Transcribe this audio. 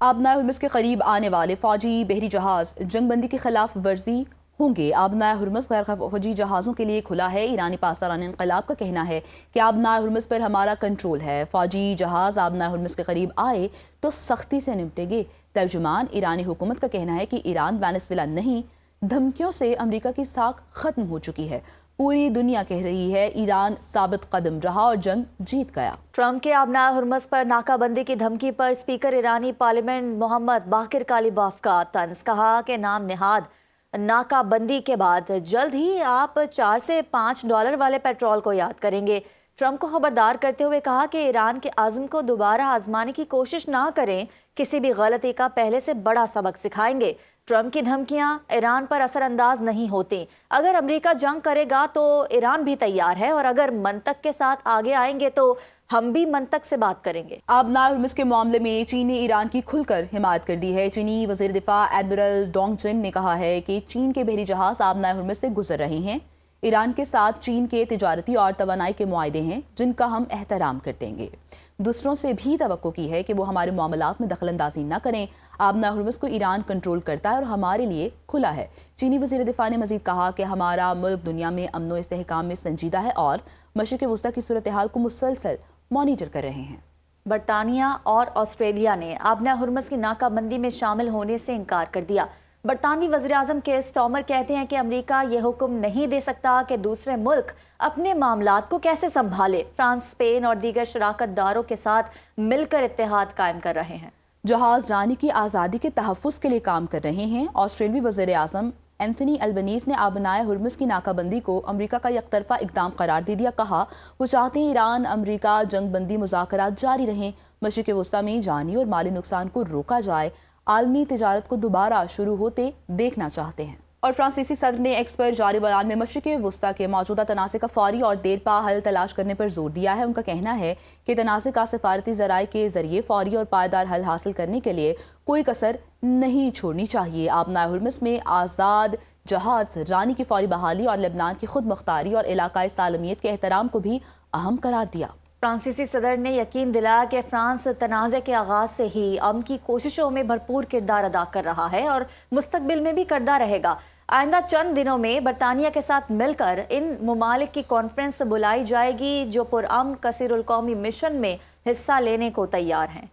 آبنائے ہرمز کے قریب آنے والے فوجی بحری جہاز جنگ بندی کی خلاف ورزی ہوں گے۔ آبنائے ہرمز غیر فوجی جہازوں کے لیے کھلا ہے۔ ایرانی پاسداران انقلاب کا کہنا ہے کہ آبنائے ہرمز پر ہمارا کنٹرول ہے۔ فوجی جہاز آبنائے ہرمز کے قریب آئے تو سختی سے نمٹیں گے۔ ترجمان ایرانی حکومت کا کہنا ہے کہ ایران وینزویلا نہیں، دھمکیوں سے امریکہ کی ساکھ ختم ہو چکی ہے۔ پوری دنیا کہہ رہی ہے ایران ثابت قدم رہا اور جنگ جیت گیا۔ ٹرمپ کے آبنائے ہرمز پر ناکہ بندی کی دھمکی پر اسپیکر ایرانی پارلیمنٹ محمد باقر کالیباف کا طنز، کہا کہ نام نہاد ناکہ بندی کے بعد جلد ہی آپ $4 سے $5 والے پیٹرول کو یاد کریں گے۔ ٹرمپ کو خبردار کرتے ہوئے کہا کہ ایران کے عزم کو دوبارہ آزمانے کی کوشش نہ کریں، کسی بھی غلطی کا پہلے سے بڑا سبق سکھائیں گے۔ ٹرمپ کی دھمکیاں ایران پر اثر انداز نہیں ہوتی۔ اگر امریکہ جنگ کرے گا تو ایران بھی تیار ہے، اور اگر منطق کے ساتھ آگے آئیں گے تو ہم بھی منطق سے بات کریں گے۔ آبنائے ہرمز کے معاملے میں چین نے ایران کی کھل کر حمایت کر دی ہے۔ چینی وزیر دفاع ایڈمرل ڈونگ جن نے کہا ہے کہ چین کے بحری جہاز آبنائے ہرمز سے گزر رہے ہیں۔ ایران کے ساتھ چین کے تجارتی اور توانائی کے معاہدے ہیں جن کا ہم احترام کرتے ہیں۔ دوسروں سے بھی توقع کی ہے کہ وہ ہمارے معاملات میں دخل اندازی نہ کریں۔ آبنائے ہرمز کو ایران کنٹرول کرتا ہے اور ہمارے لیے کھلا ہے۔ چینی وزیر دفاع نے مزید کہا کہ ہمارا ملک دنیا میں امن و استحکام میں سنجیدہ ہے اور مشرق وسطی کی صورتحال کو مسلسل مانیٹر کر رہے ہیں۔ برطانیہ اور آسٹریلیا نے آبنائے ہرمز کی ناکہ بندی میں شامل ہونے سے انکار کر دیا۔ برطانوی وزیراعظم کیئر سٹارمر کہتے ہیں کہ امریکہ یہ حکم نہیں دے سکتا کہ دوسرے ملک اپنے معاملات کو کیسے سنبھالے۔ فرانس، اسپین اور دیگر شراکت داروں کے ساتھ مل کر اتحاد قائم کر رہے ہیں۔ جہاز رانی کی آزادی کے تحفظ کے لیے کام کر رہے ہیں۔ آسٹریلوی وزیر اعظم اینتھنی البنیز نے آبنائے ہرمز کی ناکہ بندی کو امریکہ کا یک طرفہ اقدام قرار دے دیا۔ کہا وہ چاہتے ہیں ایران امریکہ جنگ بندی مذاکرات جاری رہیں، مشرق وسطی میں جانی اور مالی نقصان کو روکا جائے، عالمی تجارت کو دوبارہ شروع ہوتے دیکھنا چاہتے ہیں۔ اور فرانسیسی صدر نے ایکس پر جاری بیان میں مشرق وسطی کے موجودہ تنازع کا فوری اور دیرپا حل تلاش کرنے پر زور دیا ہے۔ ان کا کہنا ہے کہ تنازع کا سفارتی ذرائع کے ذریعے فوری اور پائیدار حل حاصل کرنے کے لیے کوئی کسر نہیں چھوڑنی چاہیے۔ آبنائے ہرمز میں آزاد جہاز رانی کی فوری بحالی اور لبنان کی خود مختاری اور علاقائی سالمیت کے احترام کو بھی اہم قرار دیا۔ فرانسیسی صدر نے یقین دلایا کہ فرانس تنازع کے آغاز سے ہی امن کی کوششوں میں بھرپور کردار ادا کر رہا ہے اور مستقبل میں بھی کرتا رہے گا۔ آئندہ چند دنوں میں برطانیہ کے ساتھ مل کر ان ممالک کی کانفرنس بلائی جائے گی جو پرامن کثیر القومی مشن میں حصہ لینے کو تیار ہیں۔